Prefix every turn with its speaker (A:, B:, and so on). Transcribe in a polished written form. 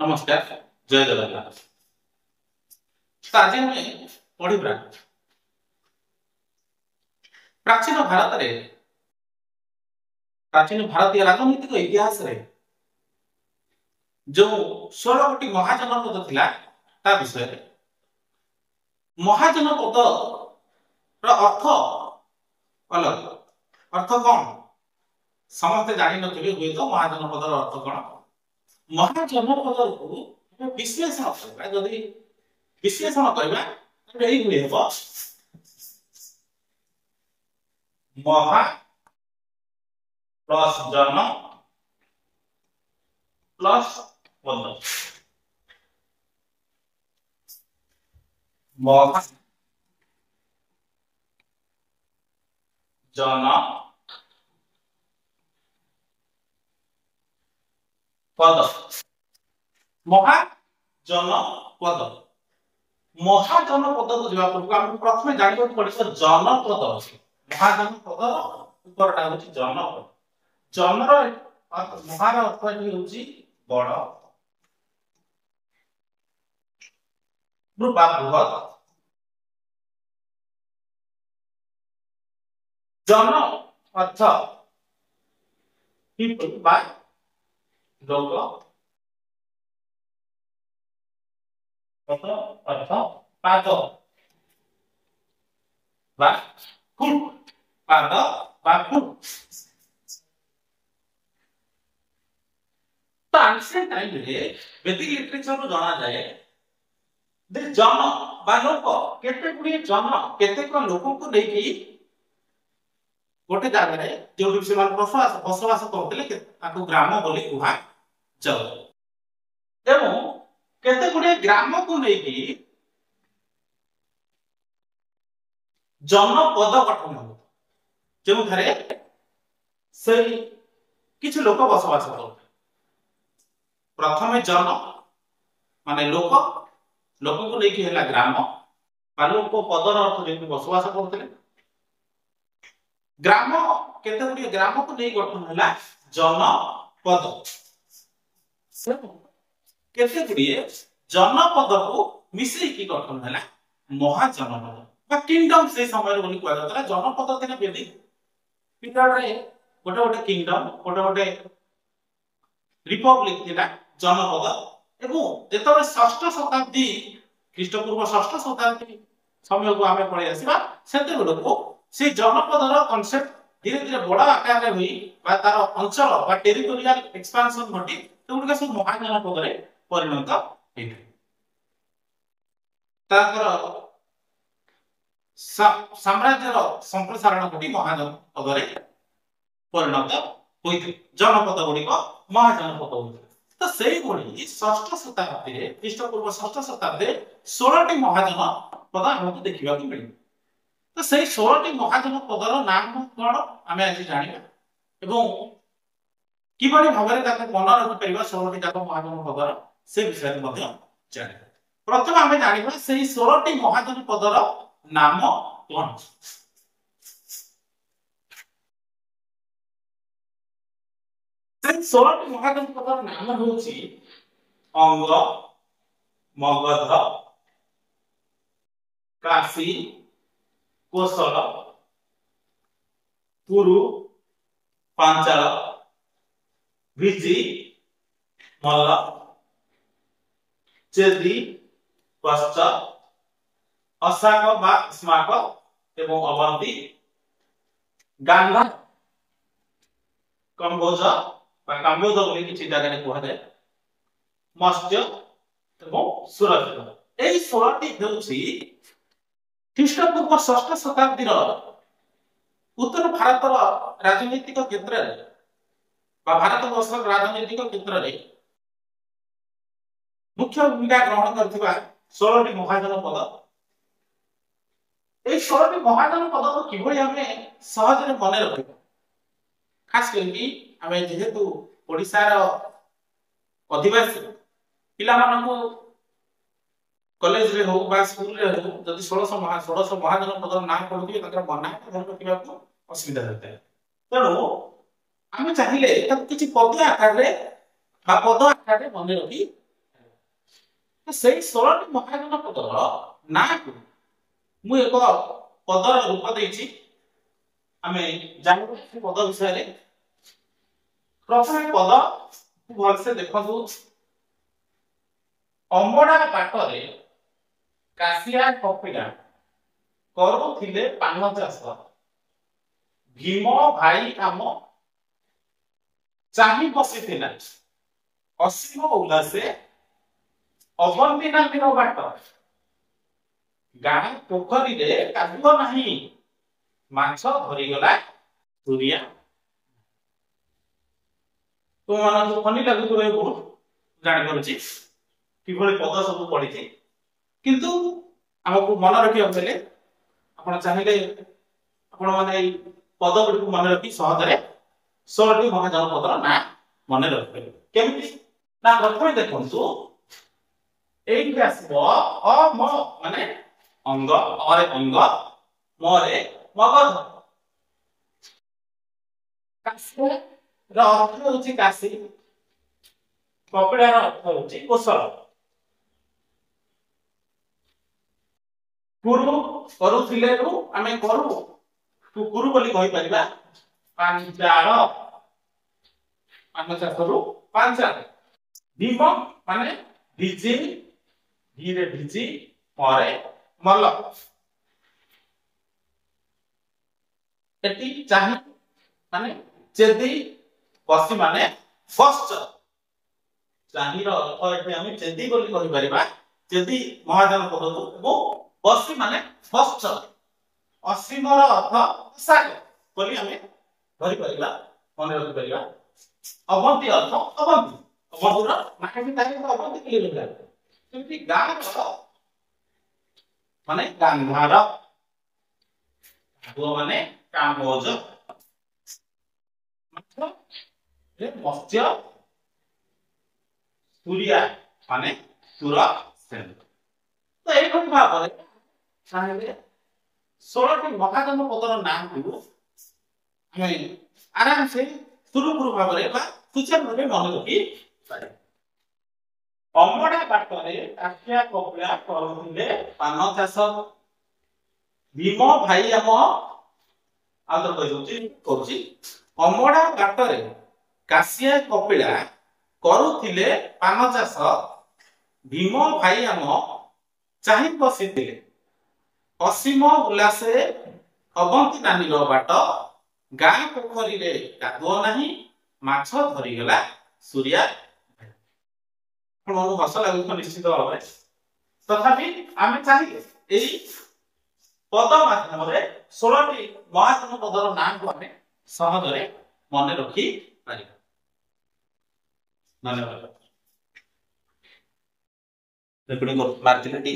A: नमस्कार जय जगन्नाथ। तो आज हम पढ़ा प्राचीन भारत रे प्राचीन भारतीय राजनीतिक इतिहास रे जो 16 गोटी महाजनपद थिला ता विषय महाजनपद रो अर्थ अलग अर्थ कौन समस्त जानि नथिबे हुए तो महाजनपद रो अर्थ कौन महाजनपद को विश्लेषण करबा जदि विश्लेषण करबा तो एही हुए हो महा प्लस जन प्लस पद महा जन पद महा जन पद महाजन पद को जवा पूर्व हम प्रथमे जानिबो पड़िछ जनपद अछि महाजन पद उत्तरटा होछि जनपद जनर महार अर्थ होछि बड़ बृहत जन अर्थ पीपल बा लोग पद अर्थ पाद बा फुट पाद बा फुट तो एंशिएंट टाइम रे वैदिक लिटरेचर रो जाना जाए दे जन बा लोक केते गुडी जन केते को लोक को नेकी गोटे जगह रे जो भी से बसवास करथिले ताको ग्राम बोली कुहा जाऊ एवं केते गुडी ग्राम को नेकी जनपद गठन हो जो थारे से किछ लोक बसवास करथि प्रथमे जन माने लोक लोक को नेकी हैला ग्राम बा लोक पदर अर्थ जे बसवास करथिले ग्राम केते गुडी ग्राम को नै गठन हैला जनपद केते गुडी जनपद को मिसई की गठन हैला महाजनपद बा किंगडम से समय रे बोली कहला तला जनपद थिले बेदी पीरियड रे गोटे गोटे किंगडम गोटे गोटे रिपब्लिक थिला जनपद एवं जेतरे 6th शताब्दी ख्रीष्टपूर्व 6th शताब्दी समय को आमे पळे आसीबा सेते गुडको से जनपद रो कांसेप्ट धीरे धीरे बड़ा आकार रे होई बा तार अंचल बा टेरिटोरियल एक्सपेंशन घटी तो गुडका सब महाजनपद रे परिणत हेथि ताकर साम्राज्य रो संप्रसारण घटी महाजनपद रे परिणत होइथि जनपद गुडीको महाजनपद होइथि तो सेही गुडी 6th शताब्दी रे ख्रीष्टपूर्व 6th शताब्दी 16 टी महाजनपद हमको देखिबा को मिली तो सेही 16 टी महाजनपद रो नाम कोन आमे आज जानिबा एवं किबनी भाबरे ताको मन रखि परिबा 16 टी जाको महाजनपद रो से विषय मध्ये जानिबा प्रथम आमे जानिबा सेही 16 टी महाजनपद रो नाम कोन सेही 16 टी महाजनपद रो नाम होछि अंग मगध काशी कोसल पुरु पांचाल विजी मल्ल चेदी पश्चात अशाक बा स्माक एवं अवंती गांधा कंबोज बा काम्बोज बोली किछि जगह रे कहले मत्स्य एवं सुरज एई 16 टी हेउछि ख्रीष्टपूर्व 6th शताब्दी रो उत्तर भारत रो राजनीतिक क्षेत्र रे बा भारत वर्ष राजनीतिक क्षेत्र रे मुख्य भूमिका ग्रहण करथिबा 16 टी महाजनपद ए 16 टी महाजनपद को किभଳି हमें सहज रे मने रखिबा खास करके हमें जेहेतु ओडिसा रो अधिवासी पिला मानको कॉलेज रे हो बा स्कूल रे हो जदि 1600 महाजनपद नाम पढुथि तकर मना धर रखिबा को असुविधा होता है तेणु आमे चाहिले तब किछि पद आकार रे बा पद आकार रे मने रखि तो सेही 16टी महाजनपदर ना को मु एक पदर रूप देछि आमे जानबो से पद विषय रे प्रथम पद भल से देखंतु अमड़ा बाटरे कासिया कपिला करुथिले पान चाष भीम भाई आम चाहि बसिथिला असीम उल्लासे अवंती नामी बाट गाँ पोखरी रे कादुଅ नाही माछ धरी गला सूर्या तो मन फनी लागु तो बहुत जानि परछि किभଳି पद सब पढि छि किंतु हमको मन रखियो बेले आपण चाहिले आपण माने पद गुडी को मन रखि सहज रे 16टी महाजनपदर ना मन रखिबे केमिति ना प्रथमे देखंतु एई आसीबो अ म माने अंग अरे अंग मरे मगध काशी र अर्थ होची काशी कपिड़ा र अर्थ होची कोशल गुरु करुथिले रु आमे करू तू गुरु बोली कहि परिबा पांचाळ पांचा करू पांचाळ भीम माने भिजी धीरे भिजी मरे मल्ल एटी चाहि माने चेदी बसी माने बस चाहि रो अर्थ एठी हम चेदी बोली कहि परिबा चेदी महाजन पद को बसी माने बस असीम रो अर्थ साग बोली हम धरि परिबा मन रखि परिबा अवंती अर्थ अवंती अवंती रो माने भी ताहि अवंती के लिए जेमति गाँ रो माने गांधार वो माने कामोज मतलब रे मत्स्य सूर्या माने सुर सेन तो एक भाव रे चाहे 16टी महाजन पदर नाम को हमें आराम से सुरुपुरु भाव रे बा सुचारू भाबे मन रखि पारे अमड़ा बाटरे काठिया कपिला करुथिले पान चाष भीम भाई आम आदर कहि अमड़ा बाटरे कासिया कपिला करुथिले पान चाष भीम भाई आम चाहि बसिथिले असीम उल्लासे अवंती नानी रो बाट गाँ पोखरी रे कादुଅ नाही माछ धरी गला सूर्या मन हस लागु निश्चित भाव में तथापि आमे चाहिए एई पद माध्यम रे 16टी महाजन पदर नाम को आमे सहज रे मन रखि पारिबा धन्यवाद रेकॉर्डिंग मार्जिन टी